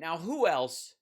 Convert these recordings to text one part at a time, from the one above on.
Now, who else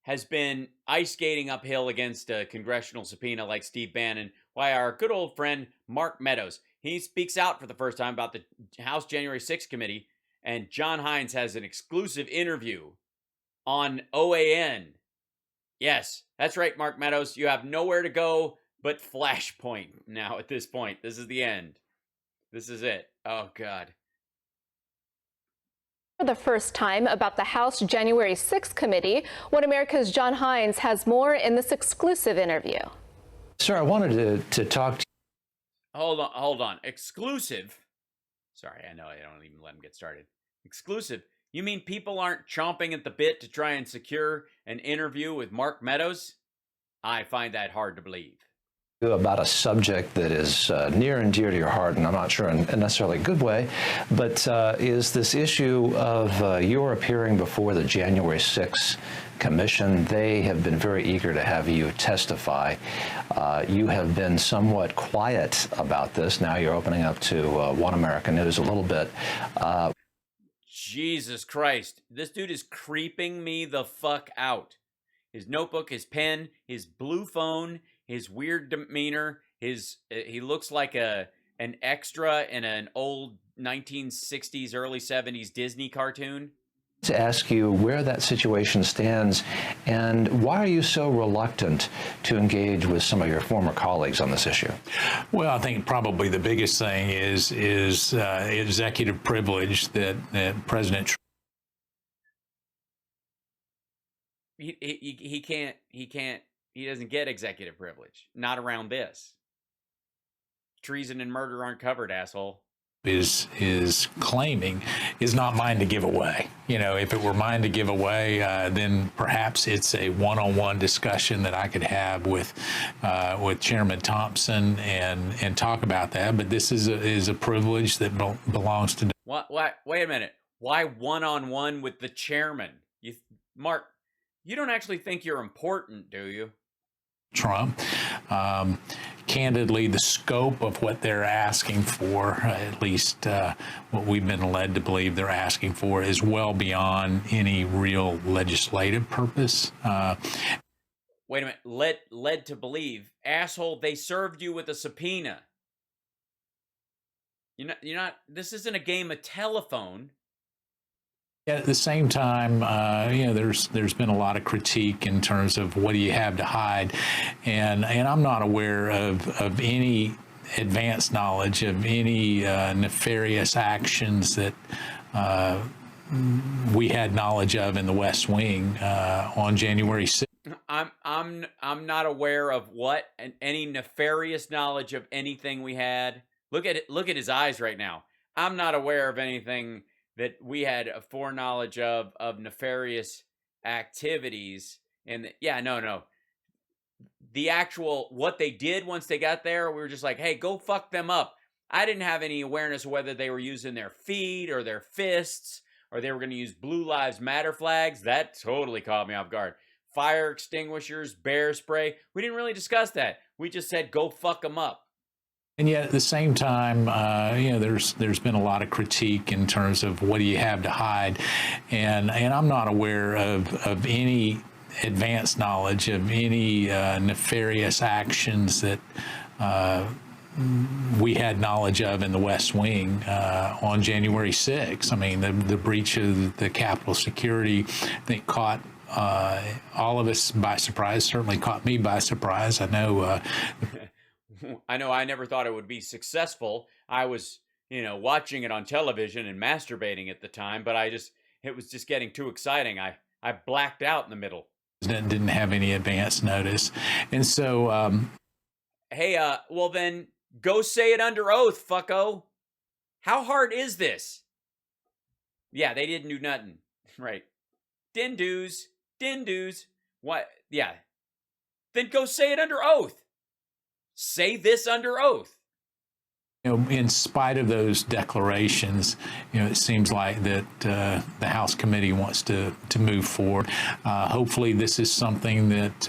has been ice skating uphill against a congressional subpoena like Steve Bannon? Why, our good old friend Mark Meadows. He speaks out for the first time about the House January 6th committee, and John Hines has an exclusive interview on OAN. Yes, that's right, Mark Meadows. You have nowhere to go but Flashpoint now at this point. This is the end. This is it. Oh, God. For the first time about the House January 6th committee. One America's John Hines has more in this exclusive interview. Sir, I wanted to talk to you. Hold on. Exclusive? Sorry, I know I don't even let him get started. Exclusive? You mean people aren't chomping at the bit to try and secure an interview with Mark Meadows? I find that hard to believe. About a subject that is near and dear to your heart, and I'm not sure in a necessarily good way, but is this issue of your appearing before the January 6th Commission. They have been very eager to have you testify. You have been somewhat quiet about this. Now you're opening up to One American News a little bit. Jesus Christ. This dude is creeping me the fuck out. His notebook, his pen, his blue phone, his weird demeanor, he looks like an extra in an old 1960s, early 70s Disney cartoon. To ask you where that situation stands and why are you so reluctant to engage with some of your former colleagues on this issue? Well, I think probably the biggest thing is executive privilege that President Trump. He doesn't get executive privilege. Not around this. Treason and murder aren't covered, asshole. Is claiming is not mine to give away. You know, if it were mine to give away, then perhaps it's a one-on-one discussion that I could have with Chairman Thompson and talk about that. But this is a privilege that belongs to. What? Wait a minute. Why one-on-one with the chairman? Mark, you don't actually think you're important, do you? Trump. Candidly, the scope of what they're asking for, at least what we've been led to believe they're asking for, is well beyond any real legislative purpose. Wait a minute. Led to believe, asshole, they served you with a subpoena. You're not. This isn't a game of telephone. At the same time, you know, there's been a lot of critique in terms of what do you have to hide, and I'm not aware of any advanced knowledge of any nefarious actions that we had knowledge of in the West Wing on January 6th. I'm not aware of what and any nefarious knowledge of anything we had. Look at it. Look at his eyes right now. I'm not aware of anything that we had a foreknowledge of nefarious activities. And no. The actual, what they did once they got there, we were just like, hey, go fuck them up. I didn't have any awareness of whether they were using their feet or their fists, or they were going to use Blue Lives Matter flags. That totally caught me off guard. Fire extinguishers, bear spray. We didn't really discuss that. We just said, go fuck them up. And yet at the same time, you know, there's been a lot of critique in terms of what do you have to hide, and I'm not aware of any advanced knowledge of any nefarious actions that we had knowledge of in the West Wing on January 6th. I mean, the breach of the Capitol security, I think, caught all of us by surprise. Certainly caught me by surprise. I know. I never thought it would be successful. I was, watching it on television and masturbating at the time, but it was just getting too exciting. I blacked out in the middle. Didn't have any advance notice. And so... Hey, well then, go say it under oath, fucko. How hard is this? Yeah, they didn't do nothing. Right. Didn't do's. What? Yeah. Then go say it under oath. Say this under oath. You know, in spite of those declarations, it seems like that the House committee wants to move forward. Hopefully, this is something that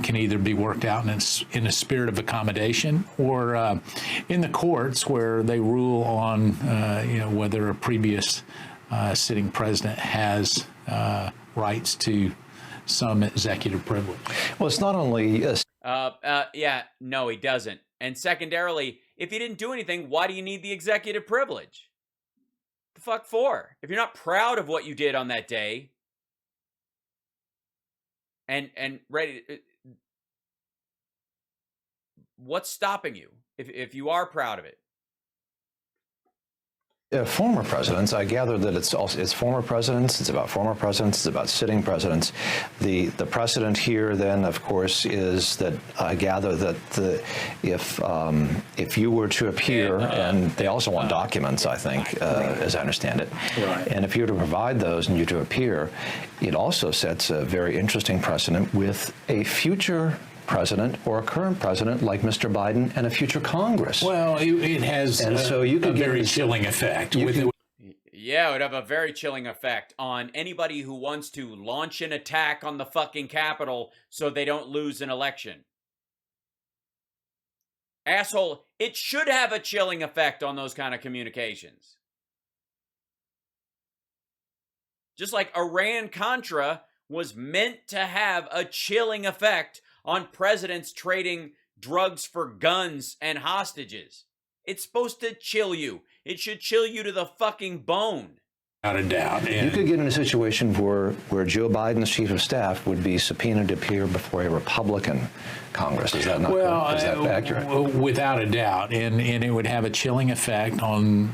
can either be worked out in a spirit of accommodation, or in the courts where they rule on whether a previous sitting president has rights to some executive privilege. Well, it's not only Yeah, no, he doesn't. And secondarily, if he didn't do anything, why do you need the executive privilege? The fuck for? If you're not proud of what you did on that day and ready, what's stopping you if you are proud of it? Former presidents, I gather that it's former presidents. It's about former presidents. It's about sitting presidents. The precedent here, then, of course, is that I gather that if you were to appear, and they also want documents, I think, as I understand it, Right. and if you were to provide those and you to appear, it also sets a very interesting precedent with a future president or a current president like Mr. Biden and a future Congress. Well, it has so you could a very chilling effect. Yeah, it would have a very chilling effect on anybody who wants to launch an attack on the fucking Capitol so they don't lose an election. Asshole, it should have a chilling effect on those kind of communications. Just like Iran-Contra was meant to have a chilling effect on presidents trading drugs for guns and hostages. It's supposed to chill you. It should chill you to the fucking bone. Without a doubt. You could get in a situation where Joe Biden's chief of staff would be subpoenaed to appear before a Republican Congress. Is that not correct? Is that accurate? Without a doubt, and it would have a chilling effect on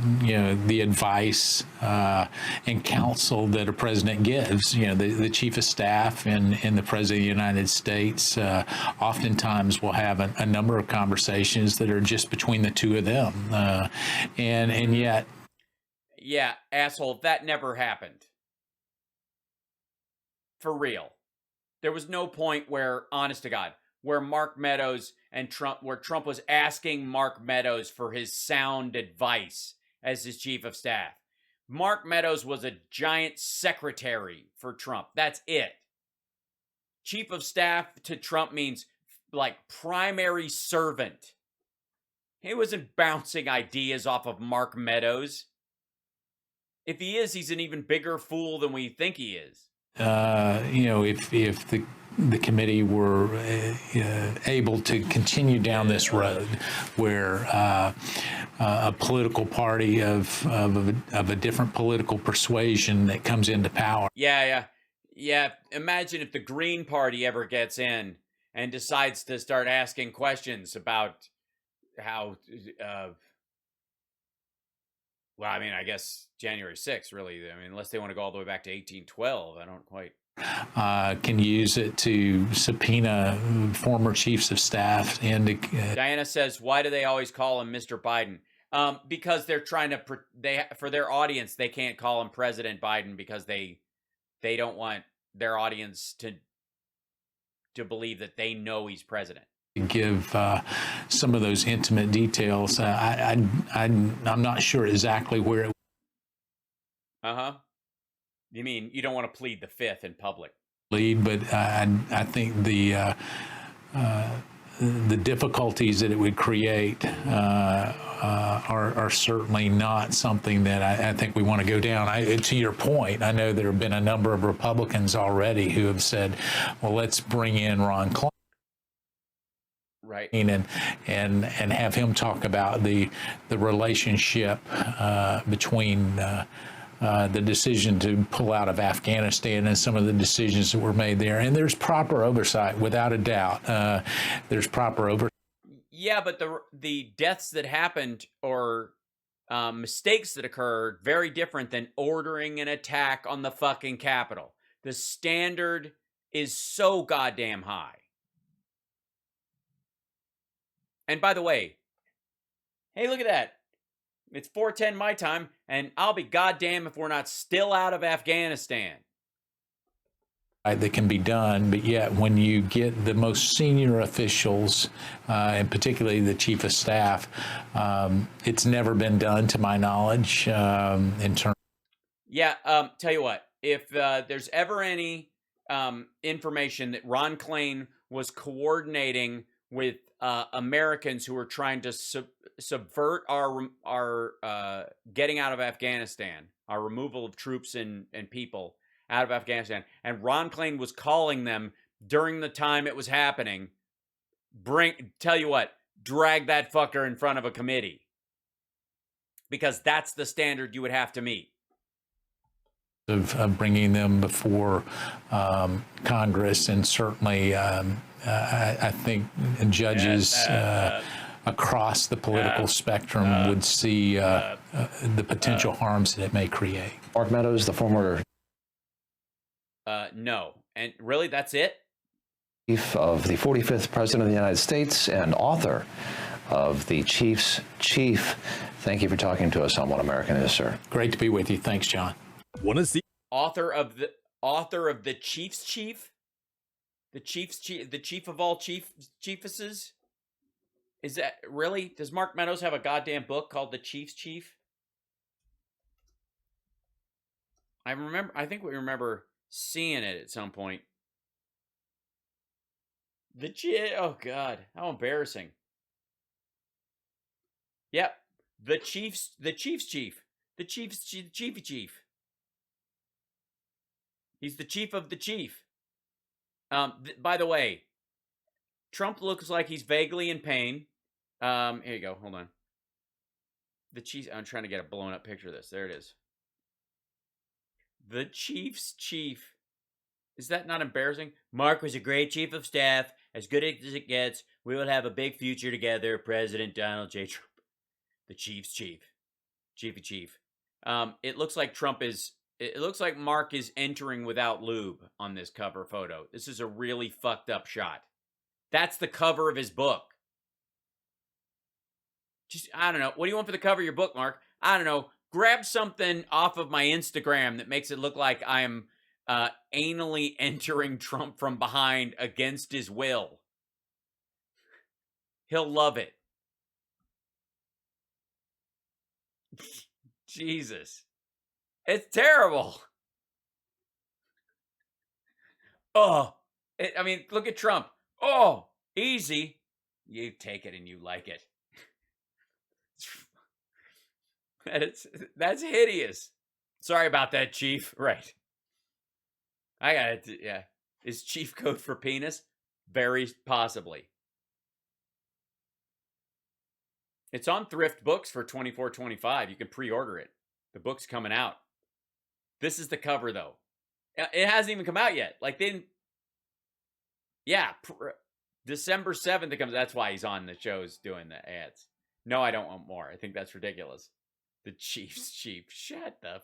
the advice and counsel that a president gives. The chief of staff and the president of the United States oftentimes will have a number of conversations that are just between the two of them, and yet. Yeah, asshole, that never happened. For real. There was no point where, honest to God, where Mark Meadows and Trump, where Trump was asking Mark Meadows for his sound advice as his chief of staff. Mark Meadows was a giant secretary for Trump. That's it. Chief of staff to Trump means like primary servant. He wasn't bouncing ideas off of Mark Meadows. If he is, he's an even bigger fool than we think he is. If the committee were able to continue down this road, where a political party of a different political persuasion that comes into power. Yeah. Imagine if the Green Party ever gets in and decides to start asking questions about how. Well, I mean, I guess January 6th, really. I mean, unless they want to go all the way back to 1812, I don't quite. Can use it to subpoena former chiefs of staff. And Diana says, why do they always call him Mr. Biden? Because they're trying to, for their audience, they can't call him President Biden because they don't want their audience to believe that they know he's president. Give some of those intimate details. I'm not sure exactly where. You mean you don't want to plead the fifth in public? But I think the difficulties that it would create are certainly not something that I think we want to go down. To your point, I know there have been a number of Republicans already who have said, well, let's bring in Ron Klain. Right. And have him talk about the relationship between the decision to pull out of Afghanistan and some of the decisions that were made there. And there's proper oversight, without a doubt. There's proper oversight. Yeah, but the deaths that happened or mistakes that occurred, very different than ordering an attack on the fucking Capitol. The standard is so goddamn high. And by the way, hey, look at that. It's 4:10 my time, and I'll be goddamn if we're not still out of Afghanistan. That can be done, but yet when you get the most senior officials, and particularly the chief of staff, it's never been done, to my knowledge, in terms. Yeah, tell you what, if there's ever any information that Ron Klain was coordinating with Americans who were trying to subvert our getting out of Afghanistan, our removal of troops and people, out of Afghanistan. And Ron Klain was calling them during the time it was happening. Tell you what, drag that fucker in front of a committee. Because that's the standard you would have to meet. Of bringing them before Congress, and certainly I think judges across the political spectrum would see the potential harms that it may create. Mark Meadows, the former No. And really, that's it? chief of the 45th President of the United States and author of The Chief's Chief. Thank you for talking to us on One American Is, sir. Great to be with you. Thanks, John. Want to see Author of the Chief's Chief? The chief of all chiefesses? Is that really? Does Mark Meadows have a goddamn book called The Chief's Chief? I think we remember seeing it at some point. Oh God, how embarrassing. Yep. The Chief's Chief. The Chief's Chief. He's the chief of the chief. By the way, Trump looks like he's vaguely in pain. Here you go. Hold on. The chief. I'm trying to get a blown up picture of this. There it is. The Chief's Chief. Is that not embarrassing? Mark was a great chief of staff, as good as it gets. We will have a big future together, President Donald J. Trump. The Chief's Chief. Chiefy Chief. It looks like it looks like Mark is entering without lube on this cover photo. This is a really fucked up shot. That's the cover of his book. I don't know. What do you want for the cover of your book, Mark? I don't know. Grab something off of my Instagram that makes it look like I'm anally entering Trump from behind against his will. He'll love it. Jesus. It's terrible. Oh. Look at Trump. Oh, easy. You take it and you like it. That's hideous. Sorry about that, Chief. Right. I got it. Yeah. Is Chief code for penis? Very possibly. It's on Thrift Books for $24.25. You can pre-order it. The book's coming out. This is the cover, though. It hasn't even come out yet. December 7th it comes. That's why he's on the shows doing the ads. No, I don't want more. I think that's ridiculous. The Chief's Chief. Shut the